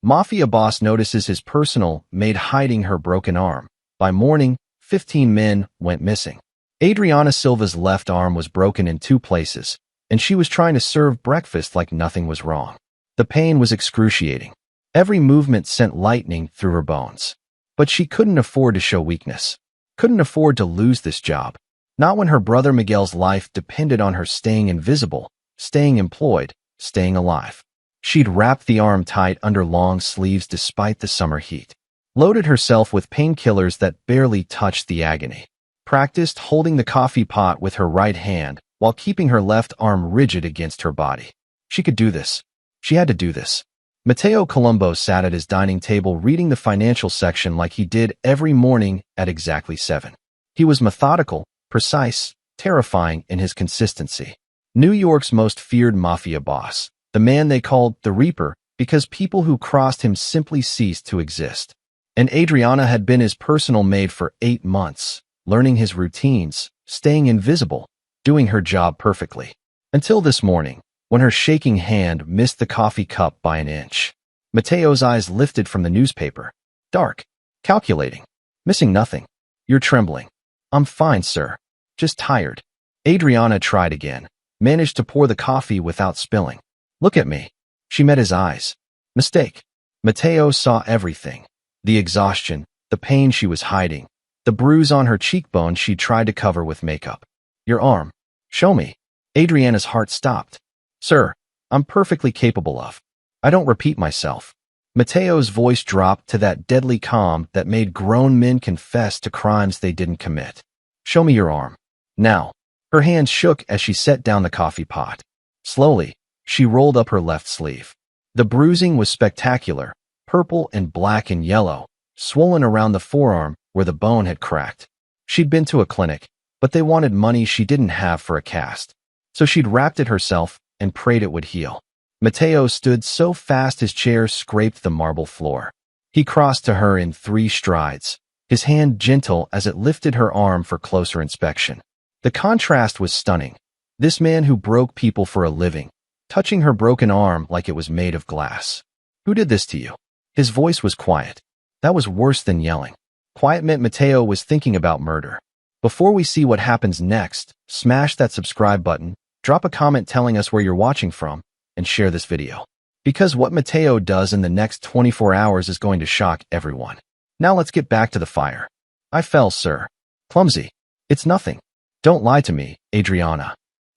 Mafia boss notices his personal maid hiding her broken arm. By morning, 15 men went missing. Adriana Silva's left arm was broken in 2 places, and she was trying to serve breakfast like nothing was wrong. The pain was excruciating. Every movement sent lightning through her bones. But she couldn't afford to show weakness. Couldn't afford to lose this job. Not when her brother Miguel's life depended on her staying invisible, staying employed, staying alive. She'd wrapped the arm tight under long sleeves despite the summer heat. Loaded herself with painkillers that barely touched the agony. Practiced holding the coffee pot with her right hand while keeping her left arm rigid against her body. She could do this. She had to do this. Mateo Colombo sat at his dining table reading the financial section like he did every morning at exactly 7. He was methodical, precise, terrifying in his consistency. New York's most feared mafia boss, the man they called the Reaper because people who crossed him simply ceased to exist. And Adriana had been his personal maid for 8 months, learning his routines, staying invisible, doing her job perfectly. Until this morning, when her shaking hand missed the coffee cup by an inch. Mateo's eyes lifted from the newspaper. Dark. Calculating. Missing nothing. You're trembling. I'm fine, sir. Just tired. Adriana tried again. Managed to pour the coffee without spilling. Look at me. She met his eyes. Mistake. Mateo saw everything. The exhaustion, the pain she was hiding, the bruise on her cheekbone she tried to cover with makeup. Your arm. Show me. Adriana's heart stopped. Sir, I'm perfectly capable of. I don't repeat myself. Mateo's voice dropped to that deadly calm that made grown men confess to crimes they didn't commit. Show me your arm. Now. Her hands shook as she set down the coffee pot. Slowly, she rolled up her left sleeve. The bruising was spectacular, purple and black and yellow, swollen around the forearm where the bone had cracked. She'd been to a clinic, but they wanted money she didn't have for a cast. So she'd wrapped it herself and prayed it would heal. Mateo stood so fast his chair scraped the marble floor. He crossed to her in 3 strides, his hand gentle as it lifted her arm for closer inspection. The contrast was stunning. This man who broke people for a living, touching her broken arm like it was made of glass. Who did this to you? His voice was quiet. That was worse than yelling. Quiet meant Mateo was thinking about murder. Before we see what happens next, smash that subscribe button, drop a comment telling us where you're watching from, and share this video. Because what Mateo does in the next 24 hours is going to shock everyone. Now let's get back to the fire. I fell, sir. Clumsy. It's nothing. Don't lie to me, Adriana.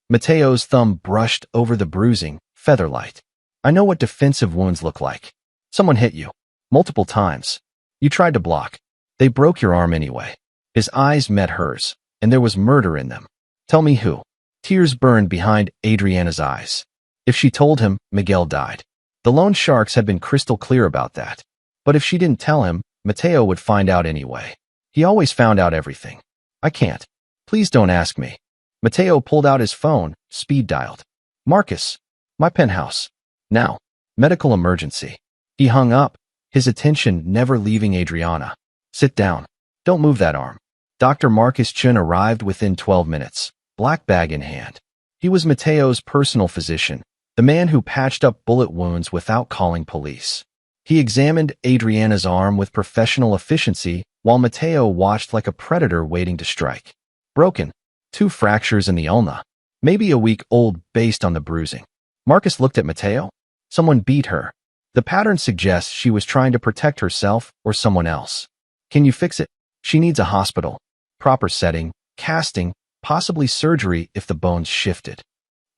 Mateo's thumb brushed over the bruising, featherlight. I know what defensive wounds look like. Someone hit you. Multiple times. You tried to block. They broke your arm anyway. His eyes met hers, and there was murder in them. Tell me who. Tears burned behind Adriana's eyes. If she told him, Miguel died. The loan sharks had been crystal clear about that. But if she didn't tell him, Mateo would find out anyway. He always found out everything. I can't. Please don't ask me. Mateo pulled out his phone, speed dialed. Marcus. My penthouse. Now. Medical emergency. He hung up, his attention never leaving Adriana. Sit down. Don't move that arm. Dr. Marcus Chun arrived within 12 minutes, black bag in hand. He was Mateo's personal physician, the man who patched up bullet wounds without calling police. He examined Adriana's arm with professional efficiency while Mateo watched like a predator waiting to strike. Broken. 2 fractures in the ulna. Maybe a week old based on the bruising. Marcus looked at Mateo. Someone beat her. The pattern suggests she was trying to protect herself or someone else. Can you fix it? She needs a hospital. Proper setting, casting, possibly surgery if the bones shifted.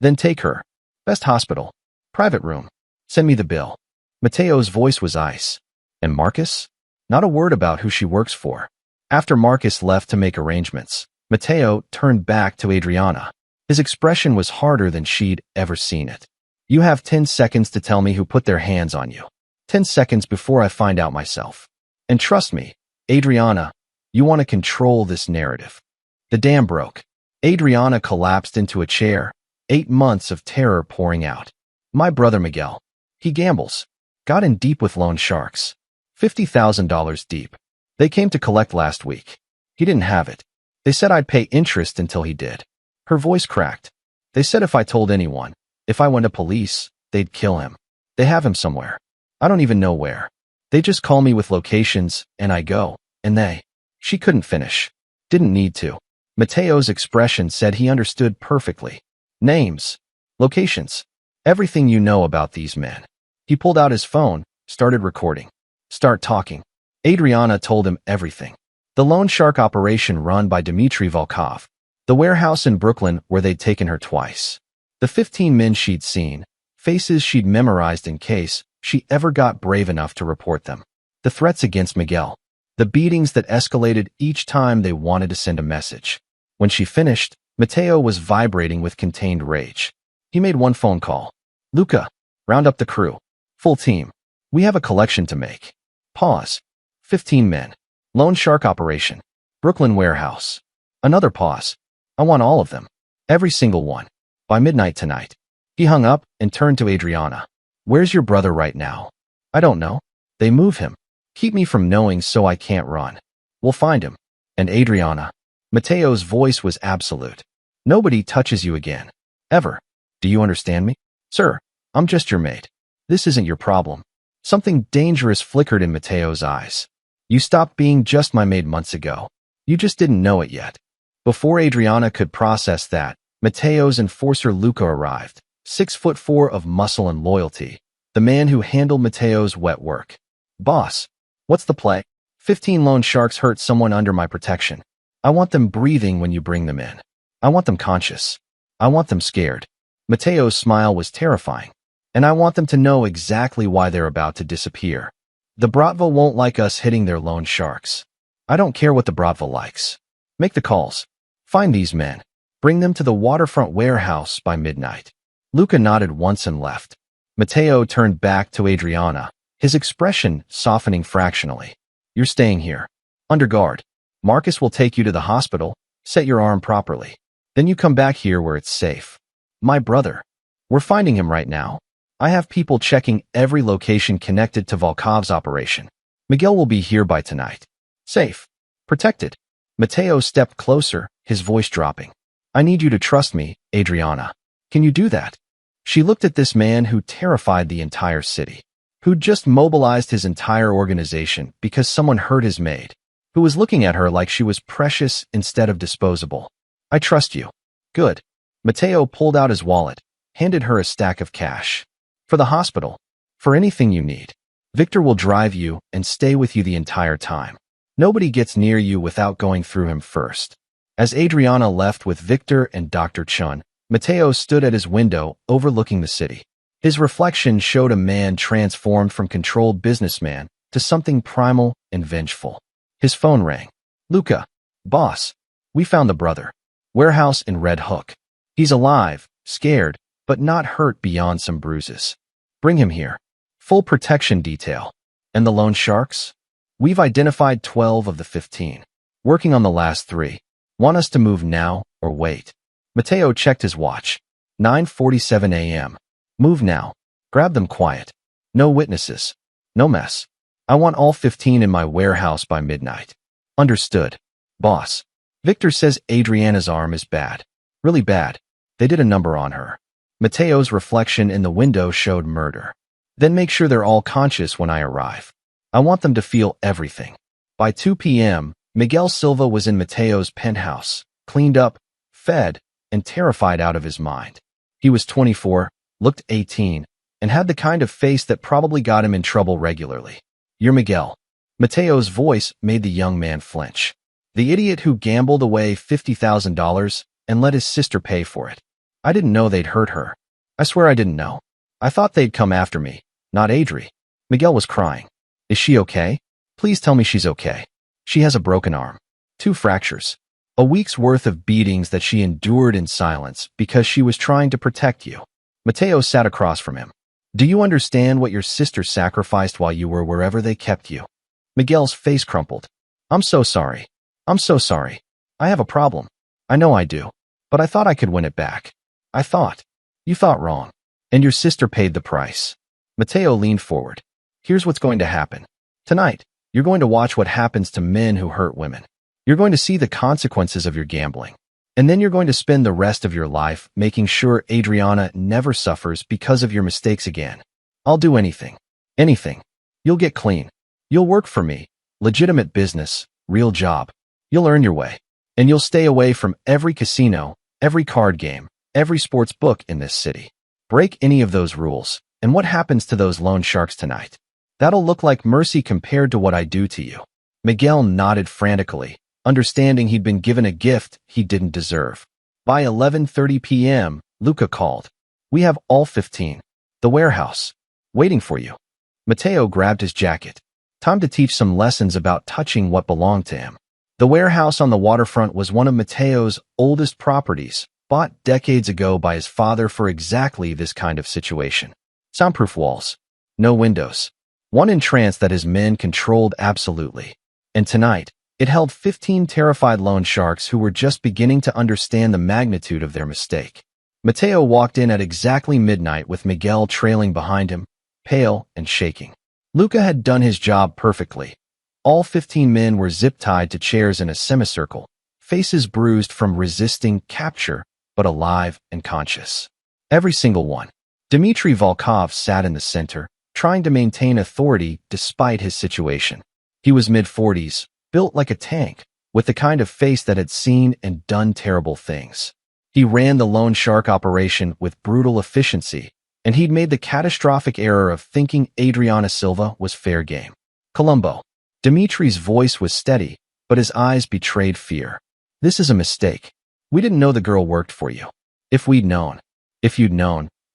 Then take her. Best hospital. Private room. Send me the bill. Mateo's voice was ice. And Marcus? Not a word about who she works for. After Marcus left to make arrangements, Mateo turned back to Adriana. His expression was harder than she'd ever seen it. You have 10 seconds to tell me who put their hands on you. 10 seconds before I find out myself. And trust me, Adriana, you want to control this narrative. The dam broke. Adriana collapsed into a chair, 8 months of terror pouring out. My brother Miguel. He gambles. Got in deep with loan sharks. $50,000 deep. They came to collect last week. He didn't have it. They said I'd pay interest until he did. Her voice cracked. They said if I told anyone, if I went to police, they'd kill him. They have him somewhere. I don't even know where. They just call me with locations, and I go, and they. She couldn't finish. Didn't need to. Mateo's expression said he understood perfectly. Names. Locations. Everything you know about these men. He pulled out his phone, started recording. Start talking. Adriana told him everything. The loan shark operation run by Dmitry Volkov. The warehouse in Brooklyn where they'd taken her twice. The 15 men she'd seen, faces she'd memorized in case she ever got brave enough to report them. The threats against Miguel. The beatings that escalated each time they wanted to send a message. When she finished, Mateo was vibrating with contained rage. He made one phone call. Luca, round up the crew. Full team. We have a collection to make. Pause. 15 men. Loan shark operation. Brooklyn warehouse. Another pause. I want all of them. Every single one. By midnight tonight. He hung up and turned to Adriana. Where's your brother right now? I don't know. They move him. Keep me from knowing so I can't run. We'll find him. And Adriana. Mateo's voice was absolute. Nobody touches you again. Ever. Do you understand me? Sir, I'm just your mate. This isn't your problem. Something dangerous flickered in Mateo's eyes. You stopped being just my maid months ago. You just didn't know it yet. Before Adriana could process that, Mateo's enforcer Luca arrived, 6'4" of muscle and loyalty, the man who handled Mateo's wet work. Boss, what's the play? 15 loan sharks hurt someone under my protection. I want them breathing when you bring them in. I want them conscious. I want them scared. Mateo's smile was terrifying. And I want them to know exactly why they're about to disappear. The Bratva won't like us hitting their loan sharks. I don't care what the Bratva likes. Make the calls. Find these men. Bring them to the waterfront warehouse by midnight. Luca nodded once and left. Mateo turned back to Adriana, his expression softening fractionally. You're staying here. Under guard. Marcus will take you to the hospital, set your arm properly. Then you come back here where it's safe. My brother. We're finding him right now. I have people checking every location connected to Volkov's operation. Miguel will be here by tonight. Safe. Protected. Mateo stepped closer, his voice dropping. I need you to trust me, Adriana. Can you do that? She looked at this man who terrified the entire city, who'd just mobilized his entire organization because someone hurt his maid, who was looking at her like she was precious instead of disposable. I trust you. Good. Mateo pulled out his wallet, handed her a stack of cash. For the hospital. For anything you need. Victor will drive you and stay with you the entire time. Nobody gets near you without going through him first. As Adriana left with Victor and Dr. Chun, Mateo stood at his window overlooking the city. His reflection showed a man transformed from controlled businessman to something primal and vengeful. His phone rang. Luca. Boss. We found the brother. Warehouse in Red Hook. He's alive, scared, but not hurt beyond some bruises. Bring him here. Full protection detail. And the loan sharks? We've identified 12 of the 15. Working on the last 3. Want us to move now or wait? Mateo checked his watch. 9:47 a.m. Move now. Grab them quiet. No witnesses. No mess. I want all 15 in my warehouse by midnight. Understood. Boss. Victor says Adriana's arm is bad. Really bad. They did a number on her. Mateo's reflection in the window showed murder. Then make sure they're all conscious when I arrive. I want them to feel everything. By 2 p.m., Miguel Silva was in Mateo's penthouse, cleaned up, fed, and terrified out of his mind. He was 24, looked 18, and had the kind of face that probably got him in trouble regularly. You're Miguel. Mateo's voice made the young man flinch. The idiot who gambled away $50,000 and let his sister pay for it. I didn't know they'd hurt her. I swear I didn't know. I thought they'd come after me, not Adri. Miguel was crying. Is she okay? Please tell me she's okay. She has a broken arm. 2 fractures. A week's worth of beatings that she endured in silence because she was trying to protect you. Mateo sat across from him. Do you understand what your sister sacrificed while you were wherever they kept you? Miguel's face crumpled. I'm so sorry. I'm so sorry. I have a problem. I know I do. But I thought I could win it back. I thought. You thought wrong. And your sister paid the price. Mateo leaned forward. Here's what's going to happen. Tonight, you're going to watch what happens to men who hurt women. You're going to see the consequences of your gambling. And then you're going to spend the rest of your life making sure Adriana never suffers because of your mistakes again. I'll do anything. Anything. You'll get clean. You'll work for me. Legitimate business, real job. You'll earn your way. And you'll stay away from every casino, every card game, every sports book in this city. Break any of those rules, and what happens to those loan sharks tonight? That'll look like mercy compared to what I do to you. Miguel nodded frantically, understanding he'd been given a gift he didn't deserve. By 11:30 p.m., Luca called. We have all 15. The warehouse. Waiting for you. Mateo grabbed his jacket. Time to teach some lessons about touching what belonged to him. The warehouse on the waterfront was one of Mateo's oldest properties, bought decades ago by his father for exactly this kind of situation. Soundproof walls. No windows. One entrance that his men controlled absolutely. And tonight, it held 15 terrified loan sharks who were just beginning to understand the magnitude of their mistake. Mateo walked in at exactly midnight with Miguel trailing behind him, pale and shaking. Luca had done his job perfectly. All 15 men were zip-tied to chairs in a semicircle, faces bruised from resisting capture, but alive and conscious. Every single one. Dmitry Volkov sat in the center, trying to maintain authority despite his situation. He was mid-40s, built like a tank, with the kind of face that had seen and done terrible things. He ran the loan shark operation with brutal efficiency, and he'd made the catastrophic error of thinking Adriana Silva was fair game. Colombo. Dimitri's voice was steady, but his eyes betrayed fear. This is a mistake. We didn't know the girl worked for you. If you'd known,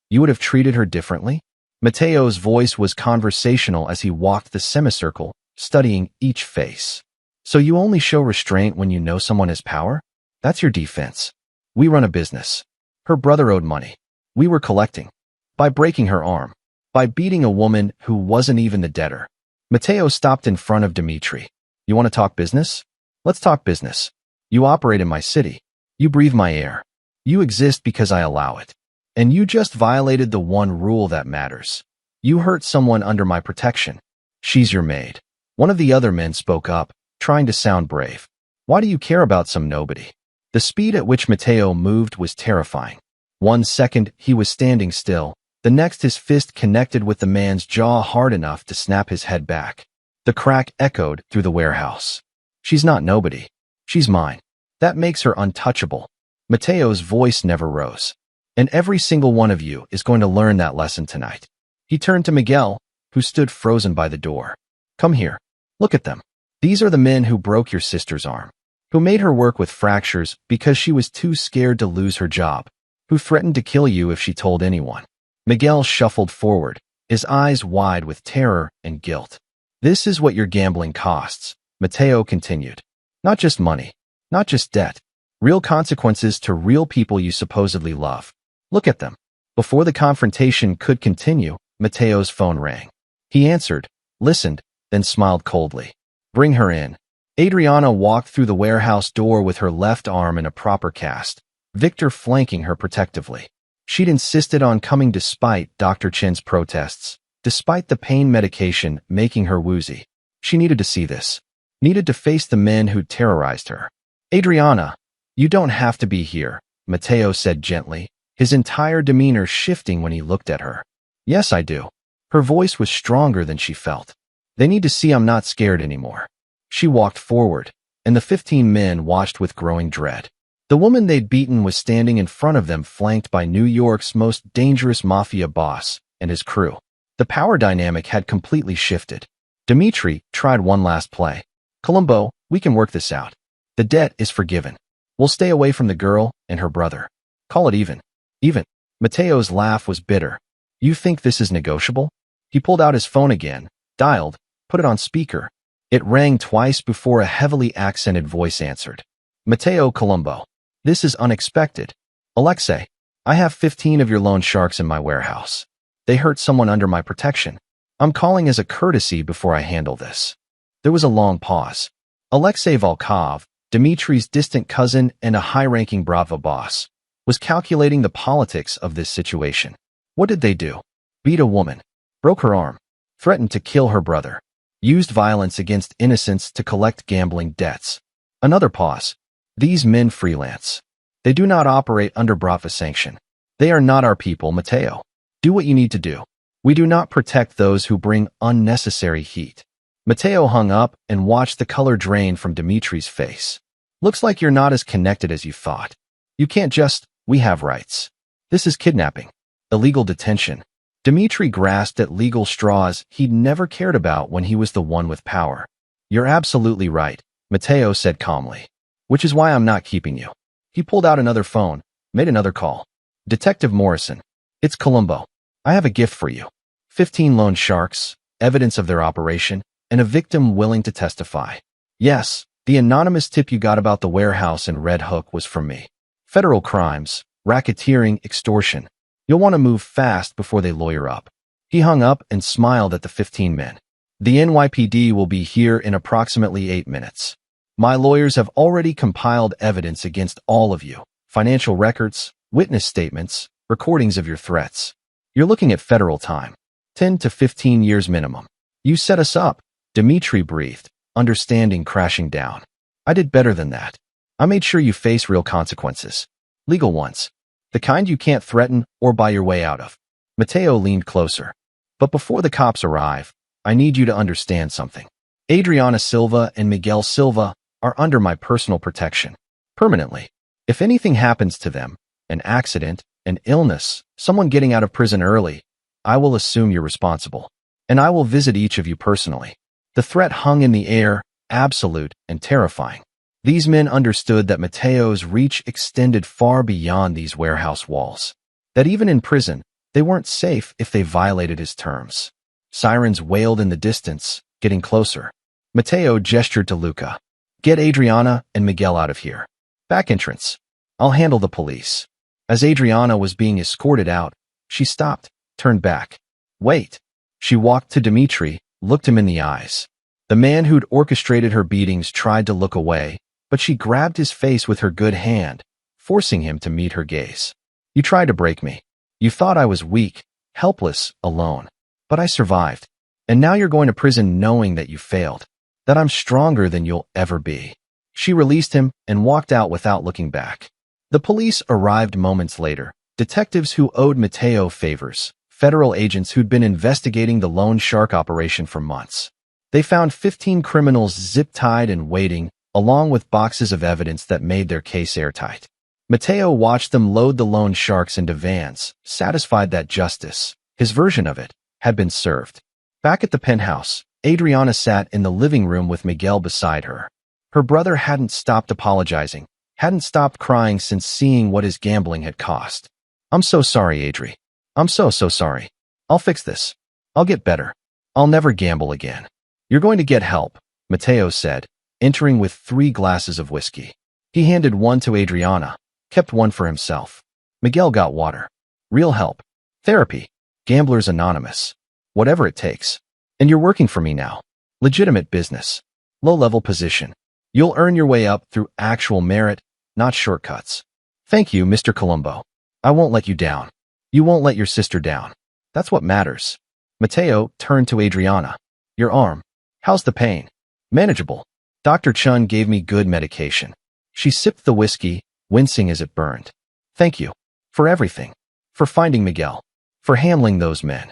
you would have treated her differently? Mateo's voice was conversational as he walked the semicircle, studying each face. So you only show restraint when you know someone has power? That's your defense. We run a business. Her brother owed money. We were collecting. By breaking her arm. By beating a woman who wasn't even the debtor. Mateo stopped in front of Dmitri. You want to talk business? Let's talk business. You operate in my city. You breathe my air. You exist because I allow it. And you just violated the one rule that matters. You hurt someone under my protection. She's your maid. One of the other men spoke up, trying to sound brave. Why do you care about some nobody? The speed at which Mateo moved was terrifying. 1 second, he was standing still. The next, his fist connected with the man's jaw hard enough to snap his head back. The crack echoed through the warehouse. She's not nobody. She's mine. That makes her untouchable. Mateo's voice never rose. And every single one of you is going to learn that lesson tonight. He turned to Miguel, who stood frozen by the door. Come here. Look at them. These are the men who broke your sister's arm. Who made her work with fractures because she was too scared to lose her job. Who threatened to kill you if she told anyone. Miguel shuffled forward, his eyes wide with terror and guilt. This is what your gambling costs, Mateo continued. Not just money. Not just debt. Real consequences to real people you supposedly love. Look at them. Before the confrontation could continue, Mateo's phone rang. He answered, listened, then smiled coldly. Bring her in. Adriana walked through the warehouse door with her left arm in a proper cast, Victor flanking her protectively. She'd insisted on coming despite Dr. Chen's protests, despite the pain medication making her woozy. She needed to see this. Needed to face the men who'd terrorized her. Adriana, you don't have to be here, Mateo said gently, his entire demeanor shifting when he looked at her. Yes, I do. Her voice was stronger than she felt. They need to see I'm not scared anymore. She walked forward, and the 15 men watched with growing dread. The woman they'd beaten was standing in front of them, flanked by New York's most dangerous mafia boss and his crew. The power dynamic had completely shifted. Dmitri tried one last play. Colombo, we can work this out. The debt is forgiven. We'll stay away from the girl and her brother. Call it even. Even. Mateo's laugh was bitter. You think this is negotiable? He pulled out his phone again, dialed, put it on speaker. It rang twice before a heavily accented voice answered. Mateo Colombo. This is unexpected. Alexei, I have 15 of your loan sharks in my warehouse. They hurt someone under my protection. I'm calling as a courtesy before I handle this. There was a long pause. Alexei Volkov, Dmitri's distant cousin and a high-ranking Bravo boss, was calculating the politics of this situation. What did they do? Beat a woman. Broke her arm. Threatened to kill her brother. Used violence against innocents to collect gambling debts. Another pause. These men freelance. They do not operate under Bravo sanction. They are not our people, Mateo. Do what you need to do. We do not protect those who bring unnecessary heat. Mateo hung up and watched the color drain from Dimitri's face. Looks like you're not as connected as you thought. You can't just, we have rights. This is kidnapping. Illegal detention. Dimitri grasped at legal straws he'd never cared about when he was the one with power. You're absolutely right, Mateo said calmly. Which is why I'm not keeping you. He pulled out another phone, made another call. Detective Morrison. It's Columbo. I have a gift for you. 15 loan sharks, evidence of their operation, and a victim willing to testify. Yes, the anonymous tip you got about the warehouse in Red Hook was from me. Federal crimes, racketeering, extortion. You'll want to move fast before they lawyer up. He hung up and smiled at the 15 men. The NYPD will be here in approximately 8 minutes. My lawyers have already compiled evidence against all of you. Financial records, witness statements, recordings of your threats. You're looking at federal time. 10 to 15 years minimum. You set us up, Dimitri breathed, understanding crashing down. I did better than that. I made sure you face real consequences. Legal ones. The kind you can't threaten or buy your way out of. Mateo leaned closer. But before the cops arrive, I need you to understand something. Adriana Silva and Miguel Silva are under my personal protection. Permanently. If anything happens to them, an accident, an illness, someone getting out of prison early, I will assume you're responsible. And I will visit each of you personally. The threat hung in the air, absolute and terrifying. These men understood that Mateo's reach extended far beyond these warehouse walls. That even in prison, they weren't safe if they violated his terms. Sirens wailed in the distance, getting closer. Mateo gestured to Luca. Get Adriana and Miguel out of here. Back entrance. I'll handle the police. As Adriana was being escorted out, she stopped, turned back. Wait. She walked to Dimitri, looked him in the eyes. The man who'd orchestrated her beatings tried to look away, but she grabbed his face with her good hand, forcing him to meet her gaze. You tried to break me. You thought I was weak, helpless, alone. But I survived. And now you're going to prison knowing that you failed. That I'm stronger than you'll ever be. She released him and walked out without looking back. The police arrived moments later, detectives who owed Mateo favors, federal agents who'd been investigating the loan shark operation for months. They found 15 criminals zip-tied and waiting, along with boxes of evidence that made their case airtight. Mateo watched them load the loan sharks into vans, satisfied that justice, his version of it, had been served. Back at the penthouse, Adriana sat in the living room with Miguel beside her. Her brother hadn't stopped apologizing, hadn't stopped crying since seeing what his gambling had cost. I'm so sorry, Adri. I'm so sorry. I'll fix this. I'll get better. I'll never gamble again. You're going to get help, Mateo said, entering with 3 glasses of whiskey. He handed one to Adriana, kept one for himself. Miguel got water. Real help. Therapy. Gamblers Anonymous. Whatever it takes. And you're working for me now. Legitimate business. Low-level position. You'll earn your way up through actual merit, not shortcuts. Thank you, Mr. Columbo. I won't let you down. You won't let your sister down. That's what matters. Mateo turned to Adriana. Your arm. How's the pain? Manageable. Dr. Chun gave me good medication. She sipped the whiskey, wincing as it burned. Thank you. For everything. For finding Miguel. For handling those men.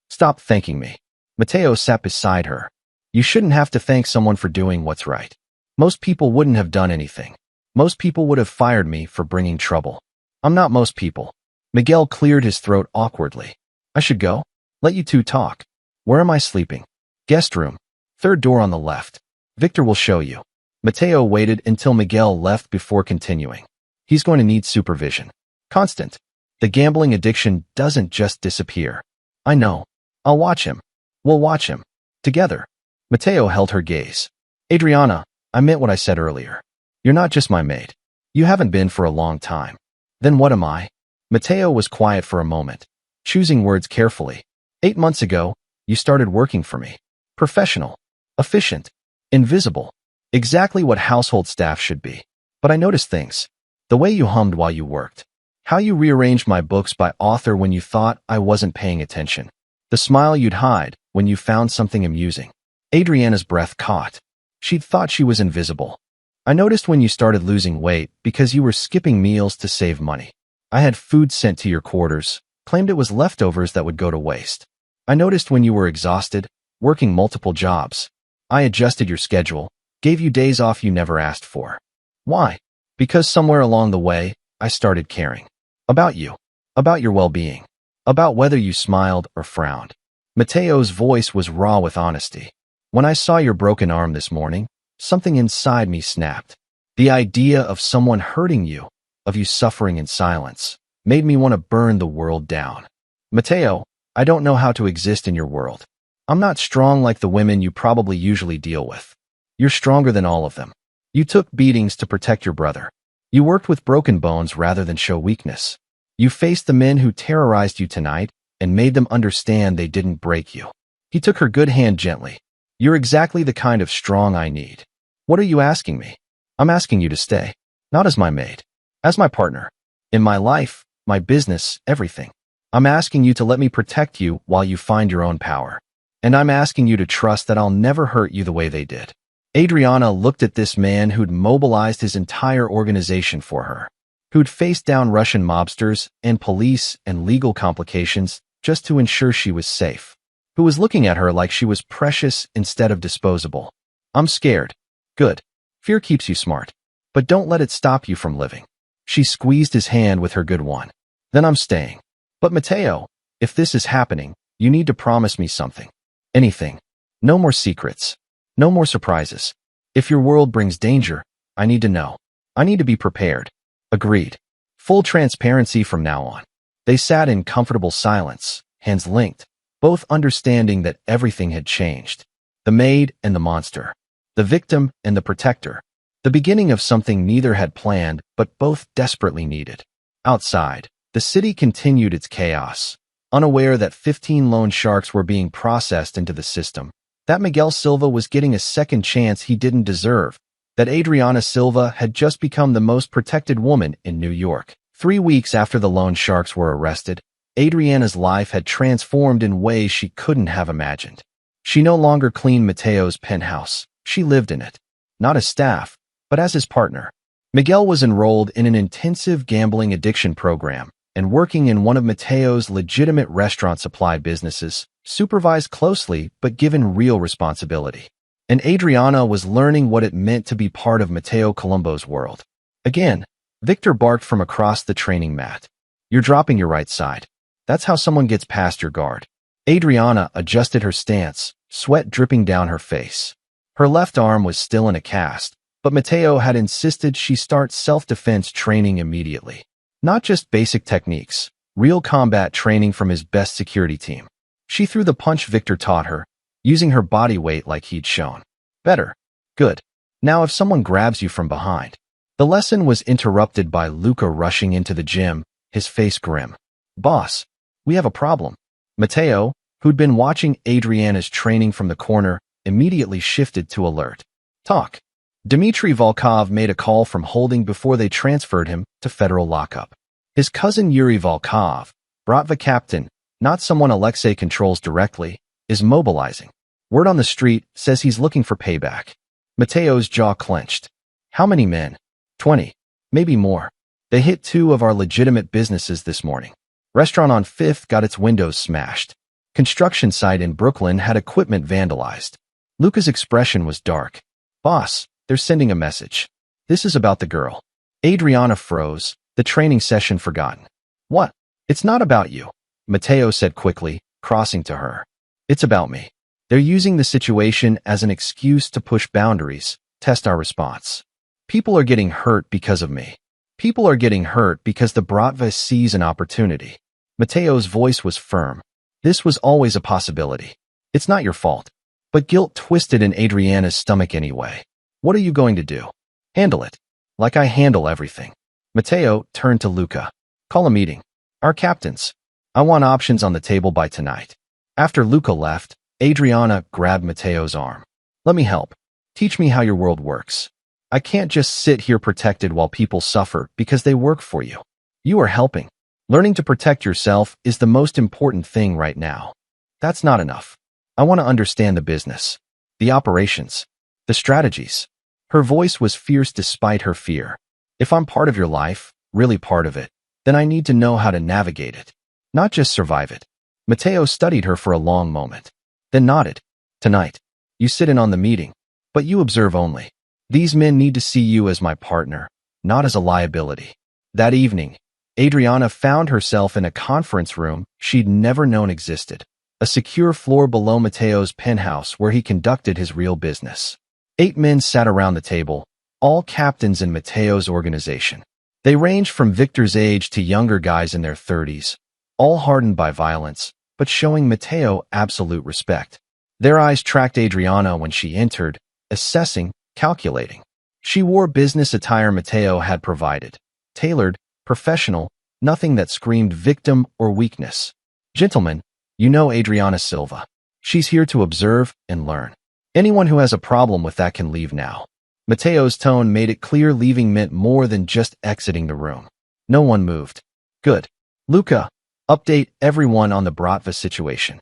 Stop thanking me. Mateo sat beside her. You shouldn't have to thank someone for doing what's right. Most people wouldn't have done anything. Most people would have fired me for bringing trouble. I'm not most people. Miguel cleared his throat awkwardly. I should go? Let you two talk. Where am I sleeping? Guest room. 3rd door on the left. Victor will show you. Mateo waited until Miguel left before continuing. He's going to need supervision. Constant. The gambling addiction doesn't just disappear. I know. I'll watch him. We'll watch him. Together. Mateo held her gaze. Adriana, I meant what I said earlier. You're not just my maid. You haven't been for a long time. Then what am I? Mateo was quiet for a moment, choosing words carefully. 8 months ago, you started working for me. Professional. Efficient. Invisible. Exactly what household staff should be. But I noticed things. The way you hummed while you worked. How you rearranged my books by author when you thought I wasn't paying attention. The smile you'd hide when you found something amusing. Adriana's breath caught. She'd thought she was invisible. I noticed when you started losing weight because you were skipping meals to save money. I had food sent to your quarters, claimed it was leftovers that would go to waste. I noticed when you were exhausted, working multiple jobs. I adjusted your schedule, gave you days off you never asked for. Why? Because somewhere along the way, I started caring. About you. About your well-being. About whether you smiled or frowned. Mateo's voice was raw with honesty. When I saw your broken arm this morning, something inside me snapped. The idea of someone hurting you, of you suffering in silence, made me want to burn the world down. Mateo, I don't know how to exist in your world. I'm not strong like the women you probably usually deal with. You're stronger than all of them. You took beatings to protect your brother. You worked with broken bones rather than show weakness. You faced the men who terrorized you tonight and made them understand they didn't break you. He took her good hand gently. You're exactly the kind of strong I need. What are you asking me? I'm asking you to stay. Not as my maid. As my partner. In my life, my business, everything. I'm asking you to let me protect you while you find your own power. And I'm asking you to trust that I'll never hurt you the way they did. Adriana looked at this man who'd mobilized his entire organization for her, who'd faced down Russian mobsters and police and legal complications just to ensure she was safe, who was looking at her like she was precious instead of disposable. I'm scared. Good. Fear keeps you smart. But don't let it stop you from living. She squeezed his hand with her good one. Then I'm staying. But Mateo, if this is happening, you need to promise me something. Anything. No more secrets. No more surprises. If your world brings danger, I need to know. I need to be prepared. Agreed. Full transparency from now on. They sat in comfortable silence, hands linked, both understanding that everything had changed. The maid and the monster. The victim and the protector. The beginning of something neither had planned, but both desperately needed. Outside, the city continued its chaos, unaware that 15 loan sharks were being processed into the system, that Miguel Silva was getting a second chance he didn't deserve, that Adriana Silva had just become the most protected woman in New York. 3 weeks after the loan sharks were arrested, Adriana's life had transformed in ways she couldn't have imagined. She no longer cleaned Mateo's penthouse. She lived in it. Not as staff, but as his partner. Miguel was enrolled in an intensive gambling addiction program and working in one of Mateo's legitimate restaurant supply businesses, supervised closely but given real responsibility. And Adriana was learning what it meant to be part of Mateo Colombo's world. Again, Victor barked from across the training mat. You're dropping your right side. That's how someone gets past your guard. Adriana adjusted her stance, sweat dripping down her face. Her left arm was still in a cast, but Mateo had insisted she start self-defense training immediately. Not just basic techniques, real combat training from his best security team. She threw the punch Victor taught her, using her body weight like he'd shown. Better. Good. Now if someone grabs you from behind. The lesson was interrupted by Luca rushing into the gym, his face grim. Boss, we have a problem. Mateo, who'd been watching Adriana's training from the corner, immediately shifted to alert. Talk. Dmitry Volkov made a call from holding before they transferred him to federal lockup. His cousin Yuri Volkov, Bratva captain, not someone Alexei controls directly, is mobilizing. Word on the street says he's looking for payback. Mateo's jaw clenched. How many men? 20. Maybe more. They hit 2 of our legitimate businesses this morning. Restaurant on 5th got its windows smashed. Construction site in Brooklyn had equipment vandalized. Luca's expression was dark. Boss, they're sending a message. This is about the girl. Adriana froze, the training session forgotten. What? It's not about you, Mateo said quickly, crossing to her. It's about me. They're using the situation as an excuse to push boundaries, test our response. People are getting hurt because of me. People are getting hurt because the Bratva sees an opportunity. Mateo's voice was firm. This was always a possibility. It's not your fault. But guilt twisted in Adriana's stomach anyway. What are you going to do? Handle it. Like I handle everything. Mateo turned to Luca. Call a meeting. Our captains. I want options on the table by tonight. After Luca left, Adriana grabbed Mateo's arm. Let me help. Teach me how your world works. I can't just sit here protected while people suffer because they work for you. You are helping. Learning to protect yourself is the most important thing right now. That's not enough. I want to understand the business, the operations, the strategies. Her voice was fierce despite her fear. If I'm part of your life, really part of it, then I need to know how to navigate it. not just survive it. Matteo studied her for a long moment, then nodded. Tonight, you sit in on the meeting, but you observe only. These men need to see you as my partner, not as a liability. That evening, Adriana found herself in a conference room she'd never known existed, a secure floor below Matteo's penthouse where he conducted his real business. 8 men sat around the table, all captains in Matteo's organization. They ranged from Victor's age to younger guys in their 30s, all hardened by violence, but showing Matteo absolute respect. Their eyes tracked Adriana when she entered, assessing, calculating. She wore business attire Matteo had provided, tailored, professional, nothing that screamed victim or weakness. Gentlemen, you know Adriana Silva. She's here to observe and learn. Anyone who has a problem with that can leave now. Matteo's tone made it clear leaving meant more than just exiting the room. No one moved. Good. Luca, update everyone on the Bratva situation.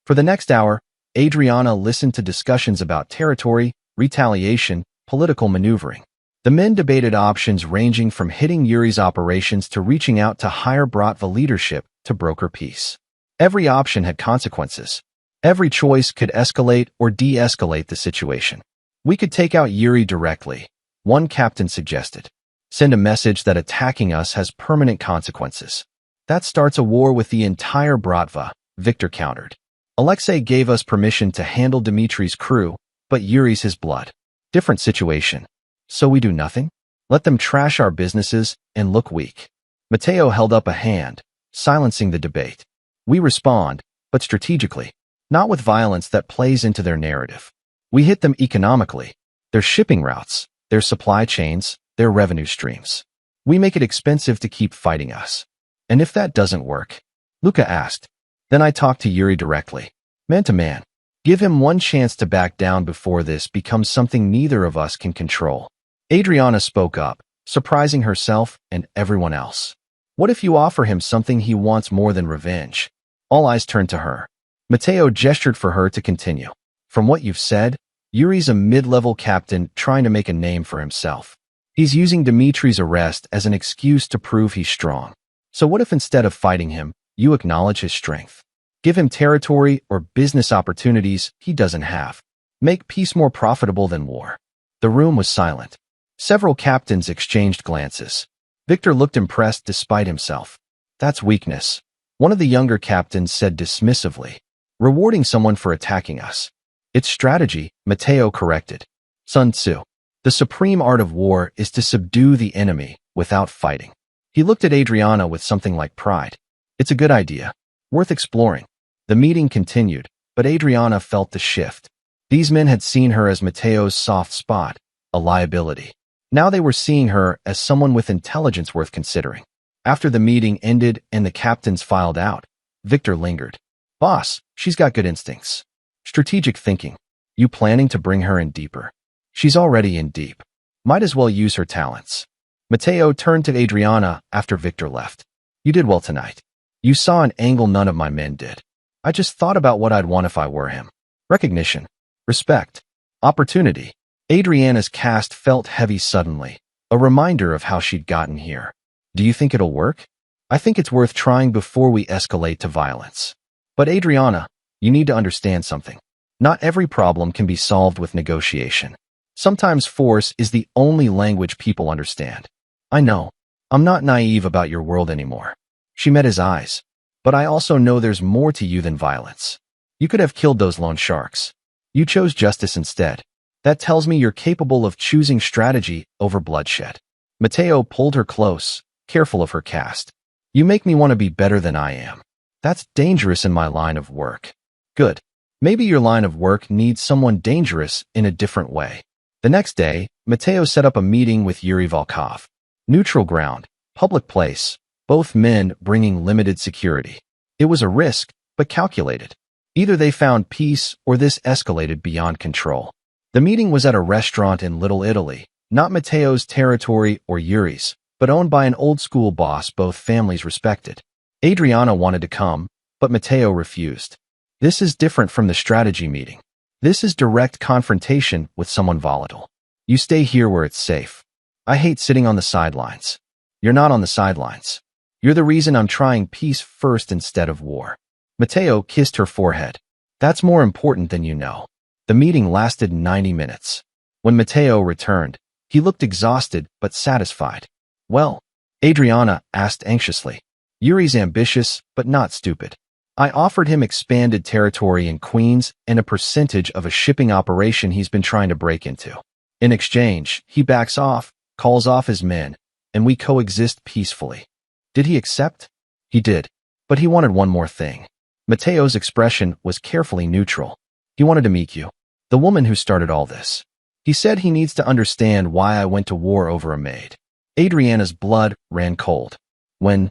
For the next hour, Adriana listened to discussions about territory, retaliation, political maneuvering. The men debated options ranging from hitting Yuri's operations to reaching out to higher Bratva leadership to broker peace. Every option had consequences. Every choice could escalate or de-escalate the situation. We could take out Yuri directly, one captain suggested. Send a message that attacking us has permanent consequences. That starts a war with the entire Bratva, Victor countered. Alexei gave us permission to handle Dimitri's crew, but Yuri's his blood. Different situation. So we do nothing? Let them trash our businesses and look weak. Matteo held up a hand, silencing the debate. We respond, but strategically, not with violence that plays into their narrative. We hit them economically, their shipping routes, their supply chains, their revenue streams. We make it expensive to keep fighting us. And if that doesn't work, Luca asked, then I talk to Yuri directly, man to man. Give him one chance to back down before this becomes something neither of us can control. Adriana spoke up, surprising herself and everyone else. What if you offer him something he wants more than revenge? All eyes turned to her. Matteo gestured for her to continue. From what you've said, Yuri's a mid-level captain trying to make a name for himself. He's using Dimitri's arrest as an excuse to prove he's strong. So what if instead of fighting him, you acknowledge his strength? Give him territory or business opportunities he doesn't have. Make peace more profitable than war. The room was silent. Several captains exchanged glances. Victor looked impressed despite himself. That's weakness. One of the younger captains said dismissively, rewarding someone for attacking us. It's strategy, Matteo corrected. Sun Tzu. The supreme art of war is to subdue the enemy without fighting. He looked at Adriana with something like pride. It's a good idea. Worth exploring. The meeting continued, but Adriana felt the shift. These men had seen her as Matteo's soft spot, a liability. Now they were seeing her as someone with intelligence worth considering. After the meeting ended and the captains filed out, Victor lingered. Boss, she's got good instincts. Strategic thinking. You planning to bring her in deeper? She's already in deep. Might as well use her talents. Matteo turned to Adriana after Victor left. You did well tonight. You saw an angle none of my men did. I just thought about what I'd want if I were him. Recognition. Respect. Opportunity. Adriana's cast felt heavy suddenly, a reminder of how she'd gotten here. Do you think it'll work? I think it's worth trying before we escalate to violence. But Adriana, you need to understand something. Not every problem can be solved with negotiation. Sometimes force is the only language people understand. I know. I'm not naive about your world anymore. She met his eyes. But I also know there's more to you than violence. You could have killed those loan sharks. You chose justice instead. That tells me you're capable of choosing strategy over bloodshed. Matteo pulled her close, careful of her cast. You make me want to be better than I am. That's dangerous in my line of work. Good. Maybe your line of work needs someone dangerous in a different way. The next day, Matteo set up a meeting with Yuri Volkov. Neutral ground, public place, both men bringing limited security. It was a risk, but calculated. Either they found peace or this escalated beyond control. The meeting was at a restaurant in Little Italy, not Matteo's territory or Yuri's, but owned by an old-school boss both families respected. Adriana wanted to come, but Matteo refused. This is different from the strategy meeting. This is direct confrontation with someone volatile. You stay here where it's safe. I hate sitting on the sidelines. You're not on the sidelines. You're the reason I'm trying peace first instead of war. Mateo kissed her forehead. That's more important than you know. The meeting lasted 90 minutes. When Mateo returned, he looked exhausted but satisfied. Well, Adriana asked anxiously. Yuri's ambitious but not stupid. I offered him expanded territory in Queens and a percentage of a shipping operation he's been trying to break into. In exchange, he backs off, calls off his men, and we coexist peacefully. Did he accept? He did. But he wanted one more thing. Mateo's expression was carefully neutral. He wanted to meet you, the woman who started all this. He said he needs to understand why I went to war over a maid. Adriana's blood ran cold. When?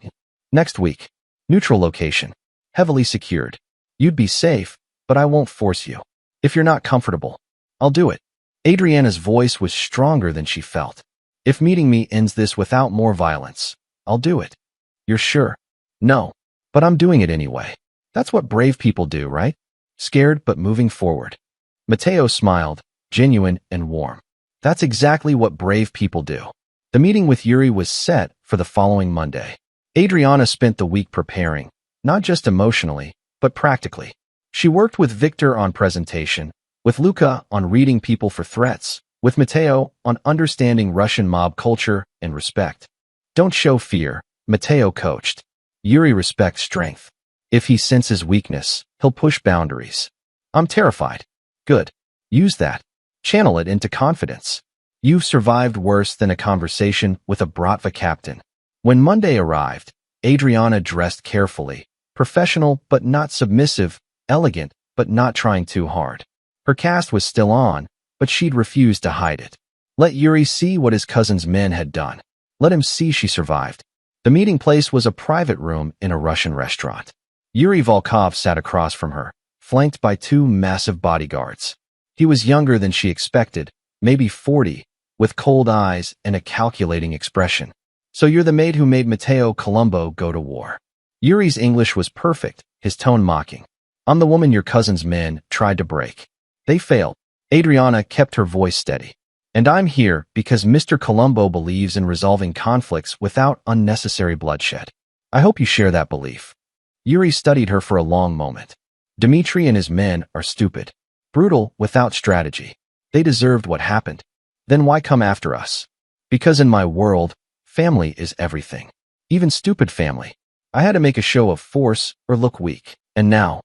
Next week. Neutral location. Heavily secured. You'd be safe, but I won't force you. If you're not comfortable, I'll do it. Adriana's voice was stronger than she felt. If meeting me ends this without more violence, I'll do it. You're sure? No, but I'm doing it anyway. That's what brave people do, right? Scared but moving forward. Mateo smiled, genuine and warm. That's exactly what brave people do. The meeting with Yuri was set for the following Monday. Adriana spent the week preparing, not just emotionally, but practically. She worked with Victor on presentation, with Luca on reading people for threats, with Mateo on understanding Russian mob culture and respect. Don't show fear, Mateo coached. Yuri respects strength. If he senses weakness, he'll push boundaries. I'm terrified. Good. Use that. Channel it into confidence. You've survived worse than a conversation with a Bratva captain. When Monday arrived, Adriana dressed carefully, professional but not submissive, elegant but not trying too hard. Her cast was still on, but she'd refused to hide it. Let Yuri see what his cousin's men had done. Let him see she survived. The meeting place was a private room in a Russian restaurant. Yuri Volkov sat across from her, flanked by two massive bodyguards. He was younger than she expected, maybe 40, with cold eyes and a calculating expression. So you're the maid who made Mateo Colombo go to war. Yuri's English was perfect, his tone mocking. I'm the woman your cousin's men tried to break. They failed. Adriana kept her voice steady. And I'm here because Mr. Colombo believes in resolving conflicts without unnecessary bloodshed. I hope you share that belief. Yuri studied her for a long moment. Dmitri and his men are stupid, brutal without strategy. They deserved what happened. Then why come after us? Because in my world, family is everything. Even stupid family. I had to make a show of force or look weak. And now?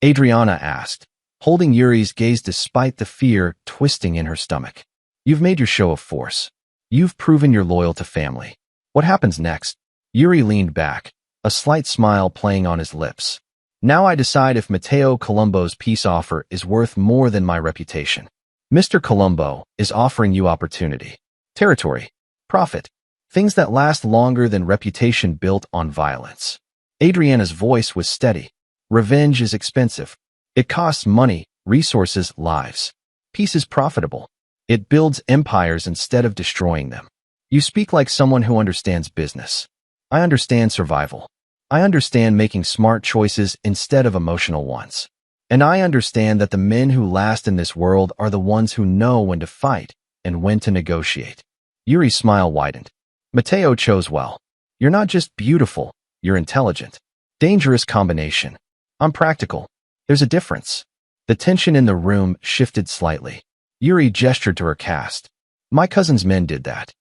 Adriana asked, holding Yuri's gaze despite the fear twisting in her stomach. You've made your show of force. You've proven you're loyal to family. What happens next? Yuri leaned back, a slight smile playing on his lips. Now I decide if Mateo Colombo's peace offer is worth more than my reputation. Mr. Colombo is offering you opportunity, territory, profit, things that last longer than reputation built on violence. Adriana's voice was steady. Revenge is expensive. It costs money, resources, lives. Peace is profitable. It builds empires instead of destroying them. You speak like someone who understands business. I understand survival. I understand making smart choices instead of emotional ones. And I understand that the men who last in this world are the ones who know when to fight and when to negotiate. Yuri's smile widened. Mateo chose well. You're not just beautiful, you're intelligent. Dangerous combination. I'm practical. There's a difference. The tension in the room shifted slightly. Yuri gestured to her cast. My cousin's men did that.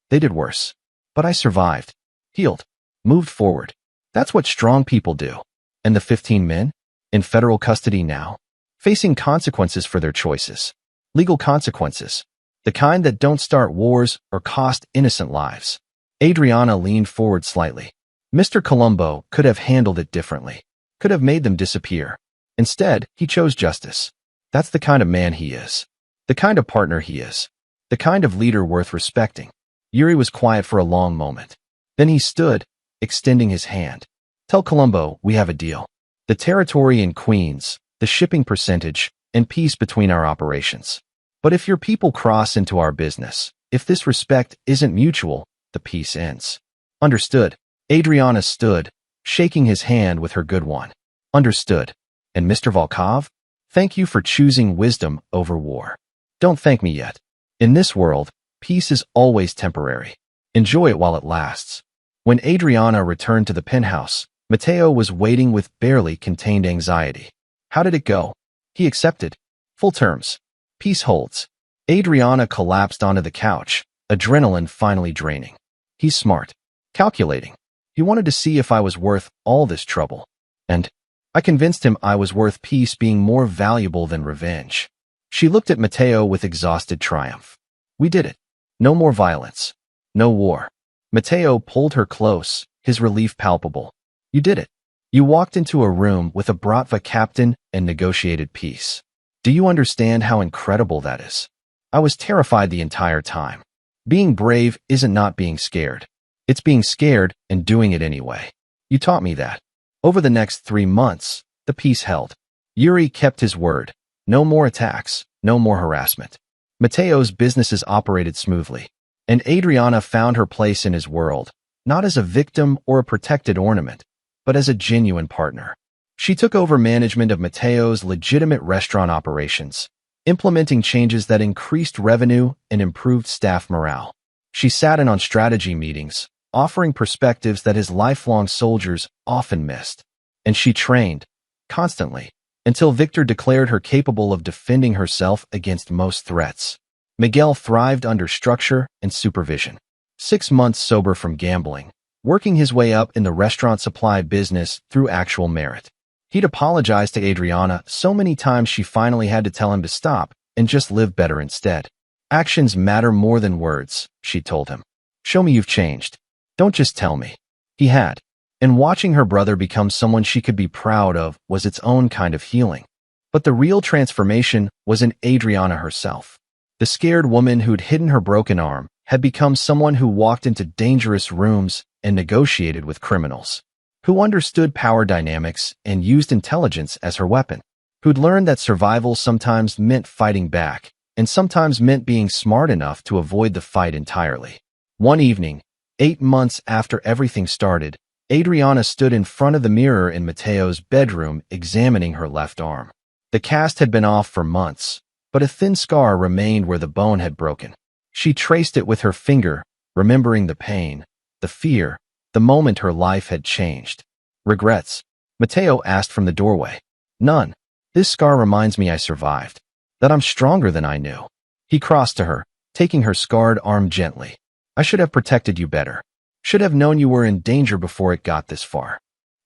They did worse. But I survived. Healed. Moved forward. That's what strong people do. And the 15 men? In federal custody now? Facing consequences for their choices. Legal consequences. The kind that don't start wars or cost innocent lives. Adriana leaned forward slightly. Mr. Colombo could have handled it differently. Could have made them disappear. Instead, he chose justice. That's the kind of man he is. The kind of partner he is. The kind of leader worth respecting. Yuri was quiet for a long moment. Then he stood, extending his hand. Tell Colombo we have a deal. The territory in Queens, the shipping percentage, and peace between our operations. But if your people cross into our business, if this respect isn't mutual, the peace ends. Understood. Adriana stood, shaking his hand with her good one. Understood. And Mr. Volkov? Thank you for choosing wisdom over war. Don't thank me yet. In this world, peace is always temporary. Enjoy it while it lasts. When Adriana returned to the penthouse, Matteo was waiting with barely contained anxiety. How did it go? He accepted. Full terms. Peace holds. Adriana collapsed onto the couch, adrenaline finally draining. He's smart. Calculating. He wanted to see if I was worth all this trouble. And I convinced him I was worth peace being more valuable than revenge. She looked at Matteo with exhausted triumph. We did it. No more violence. No war. Matteo pulled her close, his relief palpable. You did it. You walked into a room with a Bratva captain and negotiated peace. Do you understand how incredible that is? I was terrified the entire time. Being brave isn't not being scared. It's being scared and doing it anyway. You taught me that. Over the next 3 months, the peace held. Yuri kept his word. No more attacks, no more harassment. Matteo's businesses operated smoothly, and Adriana found her place in his world, not as a victim or a protected ornament, but as a genuine partner. She took over management of Matteo's legitimate restaurant operations, implementing changes that increased revenue and improved staff morale. She sat in on strategy meetings, offering perspectives that his lifelong soldiers often missed. And she trained, constantly, until Victor declared her capable of defending herself against most threats. Miguel thrived under structure and supervision. 6 months sober from gambling, working his way up in the restaurant supply business through actual merit. He'd apologized to Adriana so many times she finally had to tell him to stop and just live better instead. Actions matter more than words, she told him. Show me you've changed. Don't just tell me. He had. And watching her brother become someone she could be proud of was its own kind of healing. But the real transformation was in Adriana herself. The scared woman who'd hidden her broken arm had become someone who walked into dangerous rooms and negotiated with criminals, who understood power dynamics and used intelligence as her weapon, who'd learned that survival sometimes meant fighting back and sometimes meant being smart enough to avoid the fight entirely. One evening, 8 months after everything started, Adriana stood in front of the mirror in Matteo's bedroom examining her left arm. The cast had been off for months, but a thin scar remained where the bone had broken. She traced it with her finger, remembering the pain, the fear, the moment her life had changed. Regrets? Matteo asked from the doorway. None. This scar reminds me I survived, that I'm stronger than I knew. He crossed to her, taking her scarred arm gently. I should have protected you better. Should have known you were in danger before it got this far.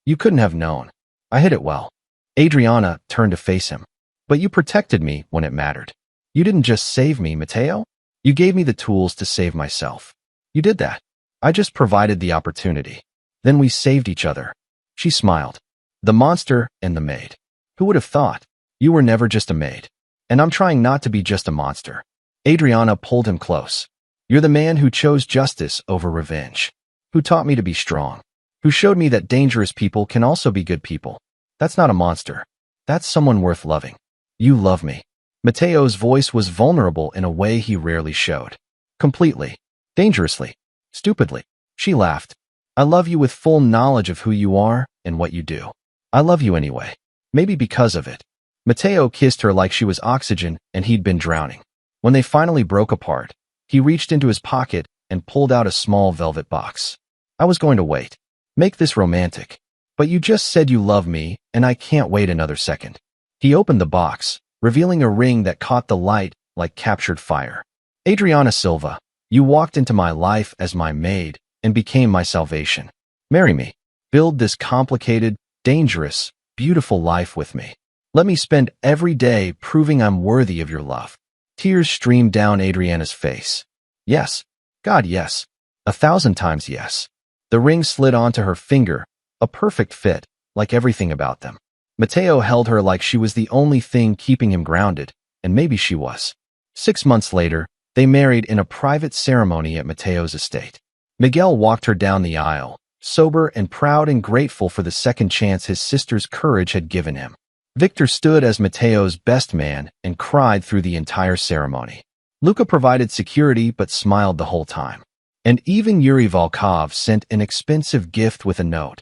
You couldn't have known. I hid it well. Adriana turned to face him. But you protected me when it mattered. You didn't just save me, Matteo. You gave me the tools to save myself. You did that. I just provided the opportunity. Then we saved each other. She smiled. The monster and the maid. Who would have thought? You were never just a maid. And I'm trying not to be just a monster. Adriana pulled him close. You're the man who chose justice over revenge. Who taught me to be strong. Who showed me that dangerous people can also be good people. That's not a monster. That's someone worth loving. You love me. Matteo's voice was vulnerable in a way he rarely showed. Completely. Dangerously. Stupidly. She laughed. I love you with full knowledge of who you are and what you do. I love you anyway. Maybe because of it. Matteo kissed her like she was oxygen and he'd been drowning. When they finally broke apart, he reached into his pocket and pulled out a small velvet box. I was going to wait. Make this romantic. But you just said you love me, and I can't wait another second. He opened the box, revealing a ring that caught the light like captured fire. Adriana Silva, you walked into my life as my maid and became my salvation. Marry me. Build this complicated, dangerous, beautiful life with me. Let me spend every day proving I'm worthy of your love. Tears streamed down Adriana's face. Yes. God, yes. 1,000 times yes. The ring slid onto her finger, a perfect fit, like everything about them. Matteo held her like she was the only thing keeping him grounded, and maybe she was. 6 months later, they married in a private ceremony at Matteo's estate. Miguel walked her down the aisle, sober and proud and grateful for the second chance his sister's courage had given him. Victor stood as Matteo's best man and cried through the entire ceremony. Luca provided security but smiled the whole time. And even Yuri Volkov sent an expensive gift with a note.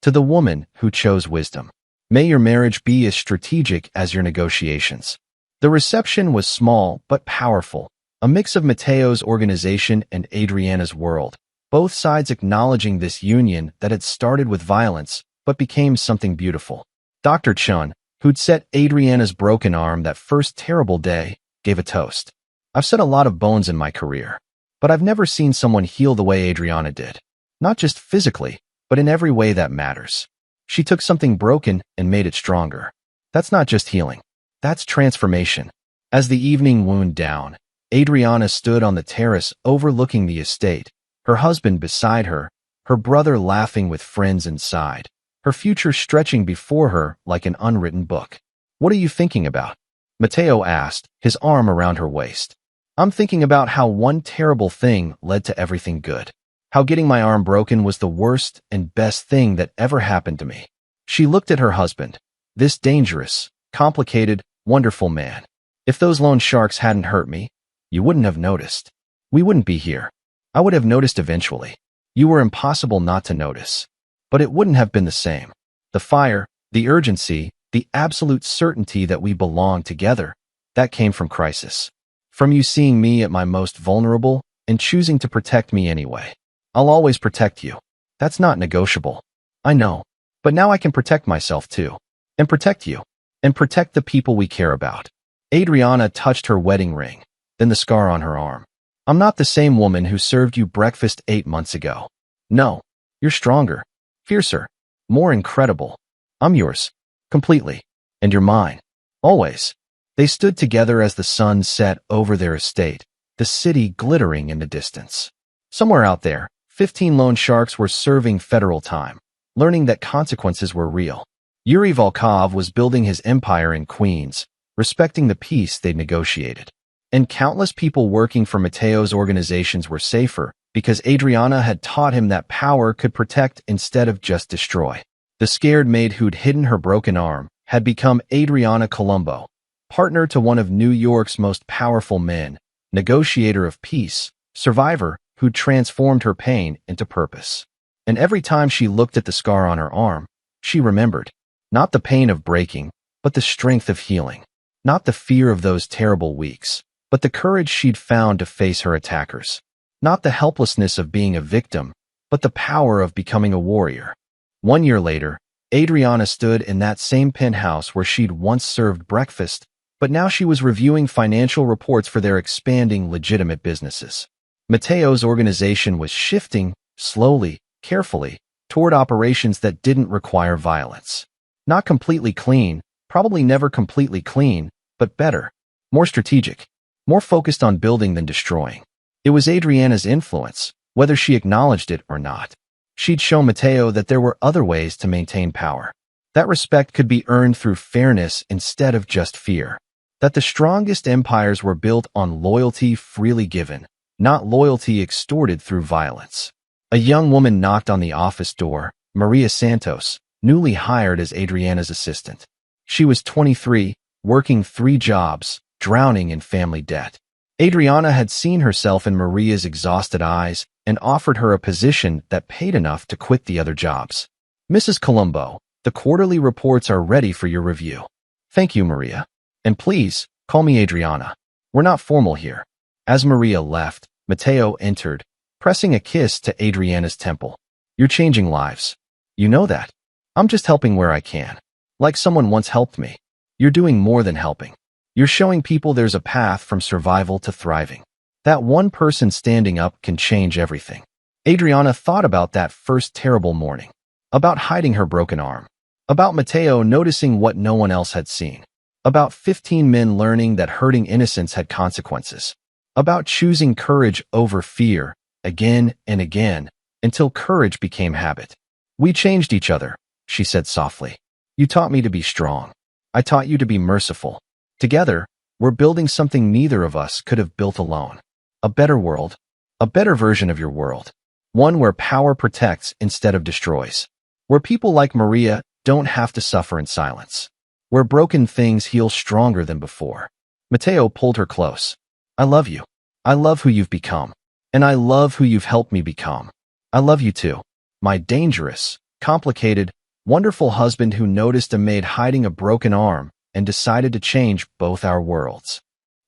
To the woman who chose wisdom. May your marriage be as strategic as your negotiations. The reception was small but powerful, a mix of Matteo's organization and Adriana's world, both sides acknowledging this union that had started with violence but became something beautiful. Dr. Chun, who'd set Adriana's broken arm that first terrible day, gave a toast. I've set a lot of bones in my career, but I've never seen someone heal the way Adriana did. Not just physically, but in every way that matters. She took something broken and made it stronger. That's not just healing. That's transformation. As the evening wound down, Adriana stood on the terrace overlooking the estate, her husband beside her, her brother laughing with friends inside, her future stretching before her like an unwritten book. "What are you thinking about?" Matteo asked, his arm around her waist. "I'm thinking about how one terrible thing led to everything good. How getting my arm broken was the worst and best thing that ever happened to me." She looked at her husband, this dangerous, complicated, wonderful man. "If those loan sharks hadn't hurt me, you wouldn't have noticed. We wouldn't be here. I would have noticed eventually. You were impossible not to notice. But it wouldn't have been the same. The fire, the urgency, the absolute certainty that we belong together, that came from crisis. From you seeing me at my most vulnerable and choosing to protect me anyway. I'll always protect you. That's not negotiable. I know. But now I can protect myself too. And protect you. And protect the people we care about." Adriana touched her wedding ring, then the scar on her arm. "I'm not the same woman who served you breakfast 8 months ago. No. You're stronger. Fiercer. More incredible. I'm yours. Completely. And you're mine. Always." They stood together as the sun set over their estate, the city glittering in the distance. Somewhere out there, 15 loan sharks were serving federal time, learning that consequences were real. Yuri Volkov was building his empire in Queens, respecting the peace they'd negotiated. And countless people working for Matteo's organizations were safer because Adriana had taught him that power could protect instead of just destroy. The scared maid who'd hidden her broken arm had become Adriana Colombo, partner to one of New York's most powerful men, negotiator of peace, survivor who'd transformed her pain into purpose. And every time she looked at the scar on her arm, she remembered, not the pain of breaking, but the strength of healing. Not the fear of those terrible weeks, but the courage she'd found to face her attackers. Not the helplessness of being a victim, but the power of becoming a warrior. 1 year later, Adriana stood in that same penthouse where she'd once served breakfast, but now she was reviewing financial reports for their expanding legitimate businesses. Matteo's organization was shifting, slowly, carefully, toward operations that didn't require violence. Not completely clean, probably never completely clean, but better, more strategic, more focused on building than destroying. It was Adriana's influence, whether she acknowledged it or not. She'd shown Matteo that there were other ways to maintain power. That respect could be earned through fairness instead of just fear. That the strongest empires were built on loyalty freely given, not loyalty extorted through violence. A young woman knocked on the office door, Maria Santos, newly hired as Adriana's assistant. She was 23, working 3 jobs, drowning in family debt. Adriana had seen herself in Maria's exhausted eyes and offered her a position that paid enough to quit the other jobs. "Mrs. Colombo, the quarterly reports are ready for your review." "Thank you, Maria. And please, call me Adriana. We're not formal here." As Maria left, Matteo entered, pressing a kiss to Adriana's temple. "You're changing lives. You know that. I'm just helping where I can. Like someone once helped me. You're doing more than helping. You're showing people there's a path from survival to thriving. That one person standing up can change everything." Adriana thought about that first terrible morning. About hiding her broken arm. About Matteo noticing what no one else had seen. About 15 men learning that hurting innocents had consequences. About choosing courage over fear, again and again, until courage became habit. "We changed each other," she said softly. "You taught me to be strong. I taught you to be merciful. Together, we're building something neither of us could have built alone. A better world. A better version of your world. One where power protects instead of destroys. Where people like Maria don't have to suffer in silence. Where broken things heal stronger than before." Matteo pulled her close. "I love you. I love who you've become. And I love who you've helped me become. I love you too. My dangerous, complicated, wonderful husband who noticed a maid hiding a broken arm and decided to change both our worlds."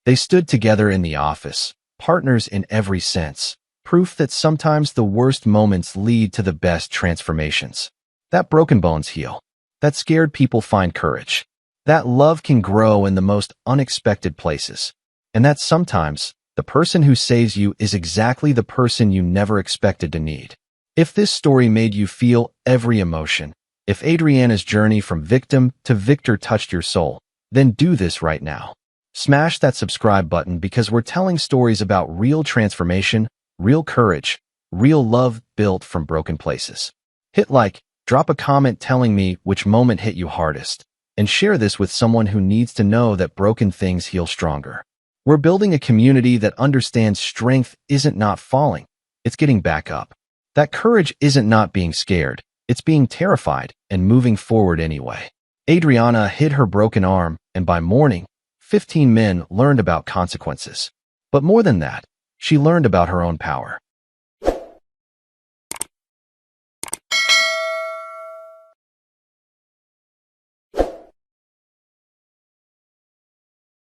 They stood together in the office, partners in every sense, Proof that sometimes the worst moments lead to the best transformations. That broken bones heal. That scared people find courage. That love can grow in the most unexpected places. And that sometimes, the person who saves you is exactly the person you never expected to need. If this story made you feel every emotion, if Adriana's journey from victim to victor touched your soul, then do this right now. Smash that subscribe button because we're telling stories about real transformation, real courage, real love built from broken places. Hit like, drop a comment telling me which moment hit you hardest, and share this with someone who needs to know that broken things heal stronger. We're building a community that understands strength isn't not falling, it's getting back up. That courage isn't not being scared, it's being terrified and moving forward anyway. Adriana hid her broken arm, and by morning, 15 men learned about consequences. But more than that, she learned about her own power.